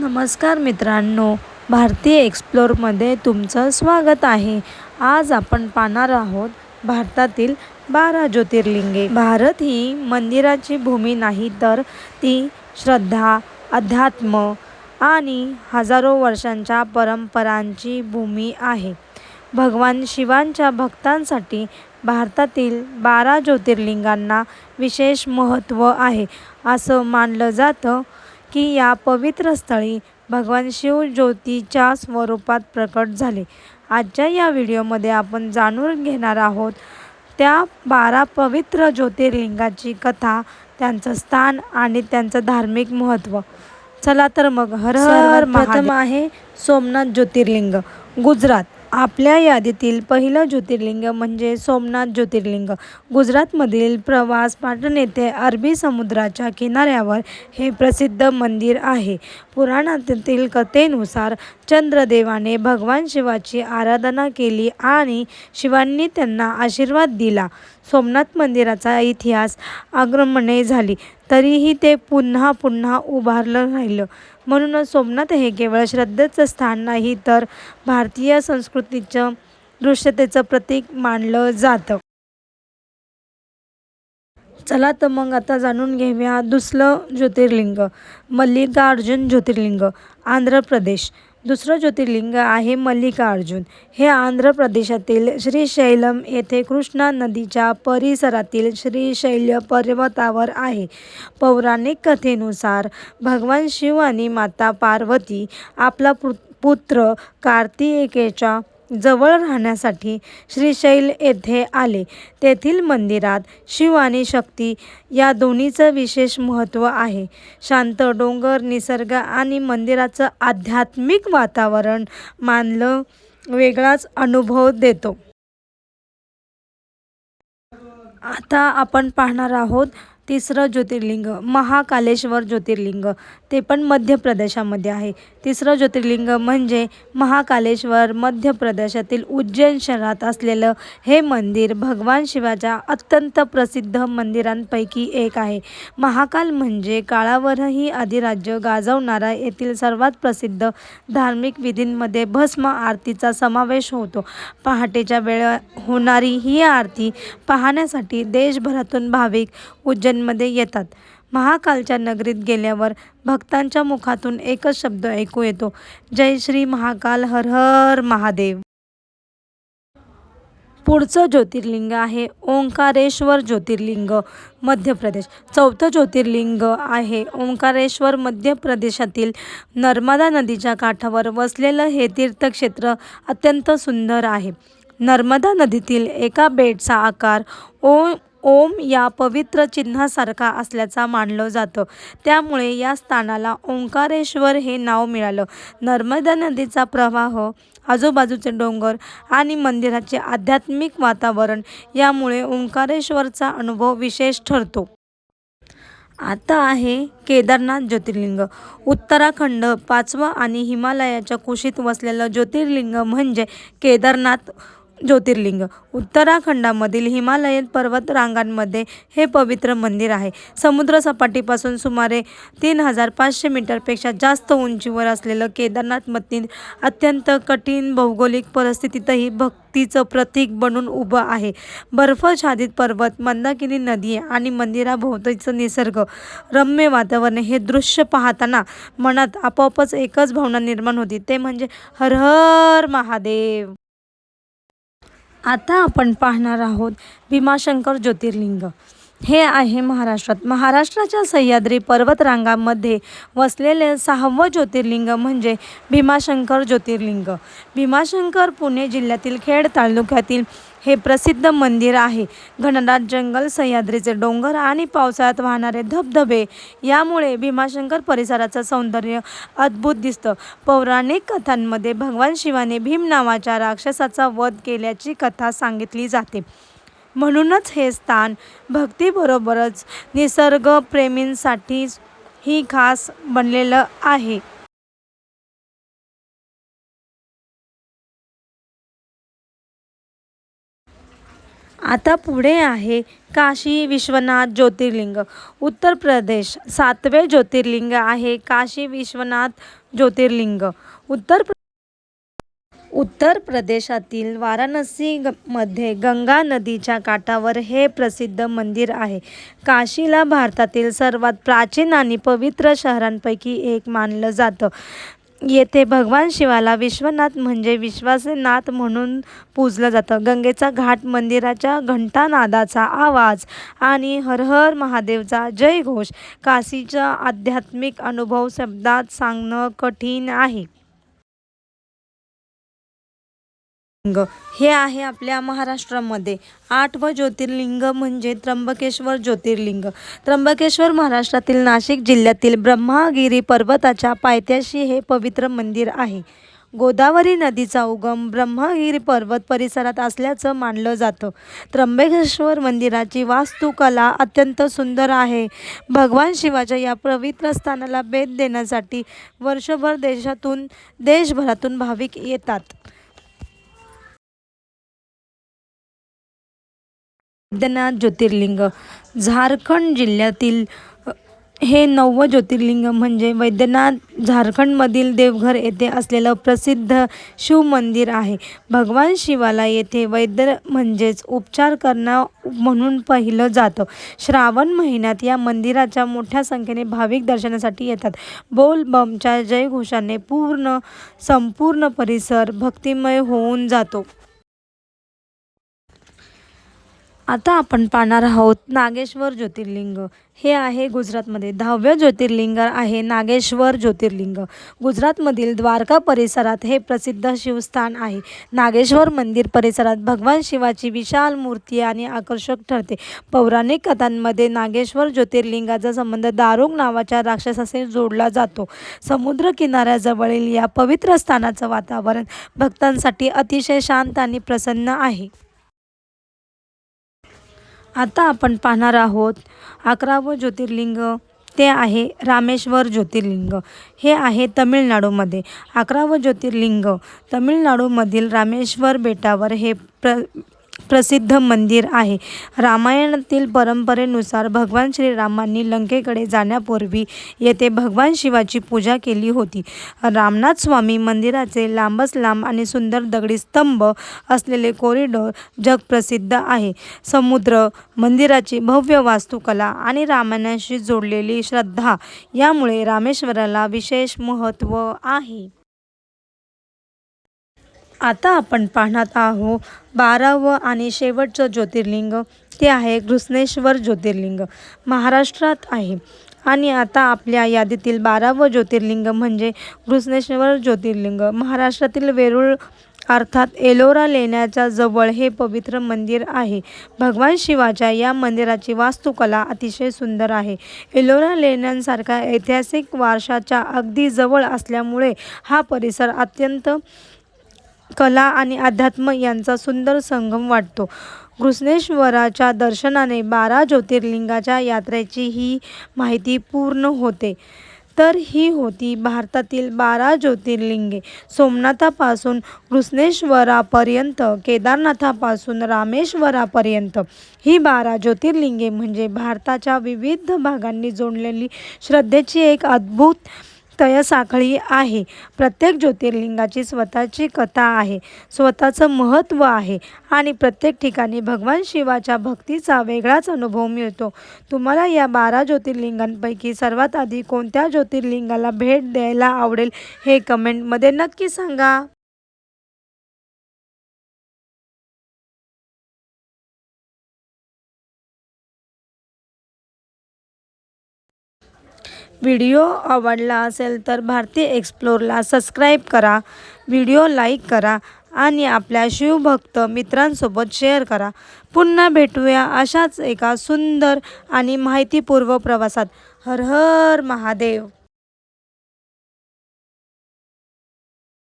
नमस्कार मित्रांनो, भारतीय एक्सप्लोरमध्ये तुमचं स्वागत आहे। आज आपण पाहणार आहोत भारतातील 12 ज्योतिर्लिंगे। भारत ही मंदिराची भूमी नाही तर ती श्रद्धा, अध्यात्म आणि हजारो वर्षांच्या परंपरांची भूमी आहे। भगवान शिवांच्या भक्तांसाठी भारतातील 12 ज्योतिर्लिंगांना विशेष महत्त्व आहे। असं मानलं जातं की या पवित्र स्थळी भगवान शिव ज्योतीच्या स्वरूपात प्रकट झाले। आजच्या या व्हिडिओमध्ये आपण जाणून घेणार आहोत त्या 12 पवित्र ज्योतिर्लिंगाची कथा, त्यांचं स्थान आणि त्यांचं धार्मिक महत्त्व। चला तर मग हर हर महादेव। प्रथम आहे सोमनाथ ज्योतिर्लिंग, गुजरात। आपल्या यादीतील पहिलं ज्योतिर्लिंग म्हणजे सोमनाथ ज्योतिर्लिंग। गुजरातमधील प्रवास पाटण येथे अरबी समुद्राच्या किनाऱ्यावर हे प्रसिद्ध मंदिर आहे। पुराणातील कथेनुसार चंद्रदेवाने भगवान शिवाची आराधना केली आणि शिवांनी त्यांना आशीर्वाद दिला। सोमनाथ मंदिराचा इतिहास अग्रगण्य झाली तरीही ते पुन्हा पुन्हा उभारलं राहिलं। म्हणूनच सोमनाथ हे केवळ श्रद्धेचं स्थान नाही तर भारतीय संस्कृतीचं दृश्यतेचं प्रतीक मानलं जातं। चला तर मग आता जाणून घेऊया दुसरं ज्योतिर्लिंग, मल्लिकार्जुन ज्योतिर्लिंग, आंध्र प्रदेश। दुसरं ज्योतिर्लिंग आहे मल्लिकार्जुन। हे आंध्र प्रदेशातील श्रीशैलम येथे कृष्णा नदीच्या परिसरातील श्रीशैल पर्वतावर आहे। पौराणिक कथेनुसार भगवान शिव आणि माता पार्वती आपला पुत्र कार्तिकेयच्या जवळ राहण्यासाठी श्रीशैल येथे आले। तेथील मंदिरात शिव आणि शक्ती या दोन्हीचं विशेष महत्त्व आहे। शांत डोंगर, निसर्ग आणि मंदिराचं आध्यात्मिक वातावरण मनाला वेगळाच अनुभव देतो। आता आपण पाहणार आहोत तिसरं ज्योतिर्लिंग, महाकालेश्वर ज्योतिर्लिंग। ते पण मध्य प्रदेशामध्ये आहे। तिसरं ज्योतिर्लिंग म्हणजे महाकालेश्वर, मध्य प्रदेशातील उज्जैन शहरात असलेलं हे मंदिर भगवान शिवाच्या अत्यंत प्रसिद्ध मंदिरांपैकी एक आहे। महाकाल म्हणजे काळावरही अधिराज्य गाजवणारा। येथील सर्वात प्रसिद्ध धार्मिक विधींमध्ये भस्म आरतीचा समावेश होतो। पहाटेच्या वेळी होणारी ही आरती पाहण्यासाठी देशभरातून भाविक उज्जैनमध्ये येतात। महाकालच्या नगरीत गेल्यावर भक्तांच्या मुखातून एकच शब्द ऐकू येतो, जय श्री महाकाल, हर हर महादेव। पुढचं ज्योतिर्लिंग आहे ओंकारेश्वर ज्योतिर्लिंग, मध्य प्रदेश। चौथं ज्योतिर्लिंग आहे ओंकारेश्वर, मध्य प्रदेशातील नर्मदा नदीच्या काठावर वसलेलं हे तीर्थक्षेत्र अत्यंत सुंदर आहे। नर्मदा नदीतील एका बेटाचा आकार ओम या पवित्र चिन्हासारखा असल्याचं मानलं जातं। त्यामुळे या स्थानाला ओंकारेश्वर हे नाव मिळालं। नर्मदा नदीचा प्रवाह, आजूबाजूचे डोंगर आणि मंदिराचे आध्यात्मिक वातावरण यामुळे ओंकारेश्वरचा अनुभव विशेष ठरतो। आता आहे केदारनाथ ज्योतिर्लिंग, उत्तराखंड। पाचवं आणि हिमालयाच्या कुशीत वसलेलं ज्योतिर्लिंग म्हणजे केदारनाथ ज्योतिर्लिंग। उत्तराखंडामधील हिमालयन पर्वतरांगांमध्ये हे पवित्र मंदिर आहे। समुद्रसपाटीपासून सुमारे 3500 मीटरपेक्षा जास्त उंचीवर असलेलं केदारनाथ मंदिर अत्यंत कठीण भौगोलिक परिस्थितीतही भक्तीचं प्रतीक बनून उभं आहे। बर्फाच्छादित पर्वत, मंदाकिनी नदी आणि मंदिराभोवतीचं निसर्ग रम्य वातावरण हे दृश्य पाहताना मनात आपोआपच एकच भावना निर्माण होते, ते म्हणजे हर हर महादेव। आता आपण पाहणार आहोत भीमाशंकर ज्योतिर्लिंग। हे आहे महाराष्ट्रात। महाराष्ट्राच्या सह्याद्री पर्वतरांगांमध्ये वसलेले 6वं ज्योतिर्लिंग म्हणजे भीमाशंकर ज्योतिर्लिंग। भीमाशंकर पुणे जिल्ह्यातील खेड तालुक्यातील हे प्रसिद्ध मंदिर आहे। घनदाट जंगल, सह्याद्रीचे डोंगर आणि पावसाळ्यात वाहणारे धबधबे यामुळे भीमाशंकर परिसराचं सौंदर्य अद्भुत दिसतं। पौराणिक कथांमध्ये भगवान शिवाने भीम नावाच्या राक्षसाचा वध केल्याची कथा सांगितली जाते। म्हणूनच हे स्थान भक्तीबरोबरच निसर्गप्रेमींसाठीही खास बनलेलं आहे। आता पुढे आहे काशी विश्वनाथ ज्योतिर्लिंग. उत्तर प्रदेश 7वे ज्योतिर्लिंग आहे काशी विश्वनाथ ज्योतिर्लिंग. उत्तर प्रदेशातील वाराणसी मध्ये गंगा नदीच्या काठावर हे प्रसिद्ध मंदिर आहे. काशीला भारतातील सर्वात प्राचीन आणि पवित्र शहरांपैकी एक मानलं जातं. येथे भगवान शिवाला विश्वनाथ म्हणजे विश्वाचे नाथ म्हणून पूजलं जातं. गंगेचा घाट, मंदिराच्या घंटानादाचा आवाज आणि हर हर महादेवचा जयघोष काशीचा आध्यात्मिक अनुभव शब्दात सांगणं कठीण आहे. हे आहे आपल्या महाराष्ट्रामध्ये 8वं ज्योतिर्लिंग म्हणजे त्र्यंबकेश्वर ज्योतिर्लिंग. त्र्यंबकेश्वर महाराष्ट्रातील नाशिक जिल्ह्यातील ब्रह्मगिरी पर्वताच्या पायथ्याशी हे पवित्र मंदिर आहे. गोदावरी नदीचा उगम ब्रह्मगिरी पर्वत परिसरात असल्याचं मानलं जातं. त्र्यंबकेश्वर मंदिराची वास्तुकला अत्यंत सुंदर आहे. भगवान शिवाच्या या पवित्र स्थानाला भेट देण्यासाठी वर्षभर देशभरातून भाविक येतात. वैद्यनाथ ज्योतिर्लिंग झारखंड जिल्ह्यातील हे 9वं ज्योतिर्लिंग म्हणजे वैद्यनाथ. झारखंडमधील देवघर येथे असलेलं प्रसिद्ध शिव मंदिर आहे. भगवान शिवाला येथे वैद्य म्हणजेच उपचार करणं म्हणून पाहिलं जातं. श्रावण महिन्यात या मंदिराच्या मोठ्या संख्येने भाविक दर्शनासाठी येतात. बोल बमच्या जयघोषाने संपूर्ण परिसर भक्तिमय होऊन जातो. आता आपण पाहणार आहोत नागेश्वर ज्योतिर्लिंग. हे आहे गुजरातमध्ये. 10वे ज्योतिर्लिंग आहे नागेश्वर ज्योतिर्लिंग. गुजरातमधील द्वारका परिसरात हे प्रसिद्ध शिवस्थान आहे. नागेश्वर मंदिर परिसरात भगवान शिवाची विशाल मूर्ती आणि आकर्षक ठरते. पौराणिक कथांमध्ये नागेश्वर ज्योतिर्लिंगाचा संबंध दारुक नावाच्या राक्षसाशी जोडला जातो. समुद्र किनाऱ्याजवळील या पवित्र स्थानाचं वातावरण भक्तांसाठी अतिशय शांत आणि प्रसन्न आहे. आता आपण पाहणार आहोत 11वं ज्योतिर्लिंग. ते आहे रामेश्वर ज्योतिर्लिंग. हे आहे तमिळनाडूमध्ये. 11वं ज्योतिर्लिंग तमिळनाडूमधील रामेश्वर बेटावर हे प्रसिद्ध मंदिर आहे. रामायणातील परंपरेनुसार भगवान श्रीरामांनी लंकेकडे जाण्यापूर्वी येथे भगवान शिवाची पूजा केली होती. रामनाथ स्वामी मंदिराचे लांबच लांब आणि सुंदर दगडी स्तंभ असलेले कॉरिडॉर जगप्रसिद्ध आहे. समुद्र, मंदिराची भव्य वास्तुकला आणि रामायणाशी जोडलेली श्रद्धा यामुळे रामेश्वराला विशेष महत्त्व आहे. आता आपण पाहणार आहोत 12वं आणि शेवटचं ज्योतिर्लिंग. ते आहे घृष्णेश्वर ज्योतिर्लिंग. महाराष्ट्रात आहे. आणि आता आपल्या यादीतील 12वं ज्योतिर्लिंग म्हणजे घृष्णेश्वर ज्योतिर्लिंग. महाराष्ट्रातील वेरूळ अर्थात एलोरा लेण्याच्या जवळ हे पवित्र मंदिर आहे. भगवान शिवाच्या या मंदिराची वास्तुकला अतिशय सुंदर आहे. एलोरा लेण्यांसारख्या ऐतिहासिक वारशाच्या अगदी जवळ असल्यामुळे हा परिसर अत्यंत कला आणि अध्यात्म यांचा सुंदर संगम वाटतो. घृष्णेश्वराच्या दर्शनाने 12 ज्योतिर्लिंगाच्या यात्रेची ही माहिती पूर्ण होते. तर ही होती भारतातील 12 ज्योतिर्लिंगे. सोमनाथापासून घृष्णेश्वरापर्यंत, केदारनाथापासून रामेश्वरापर्यंत ही 12 ज्योतिर्लिंगे म्हणजे भारताच्या विविध भागांनी जोडलेली श्रद्धेची एक अद्भुत साखळी आहे. प्रत्येक ज्योतिर्लिंगाची स्वतःची कथा आहे, स्वतःचं महत्त्व आहे आणि प्रत्येक ठिकाणी भगवान शिवाच्या भक्तीचा वेगळाच अनुभव मिळतो. तुम्हाला या 12 ज्योतिर्लिंगांपैकी सर्वात आधी कोणत्या ज्योतिर्लिंगाला भेट द्यायला आवडेल हे कमेंटमध्ये नक्की सांगा. व्हिडिओ आवडला असेल तर भारती एक्सप्लोरला सबस्क्राईब करा, व्हिडिओ लाईक करा आणि आपल्या शिवभक्त मित्रांसोबत शेअर करा. पुन्हा भेटूया अशाच एका सुंदर आणि माहितीपूर्ण प्रवासात. हर हर महादेव.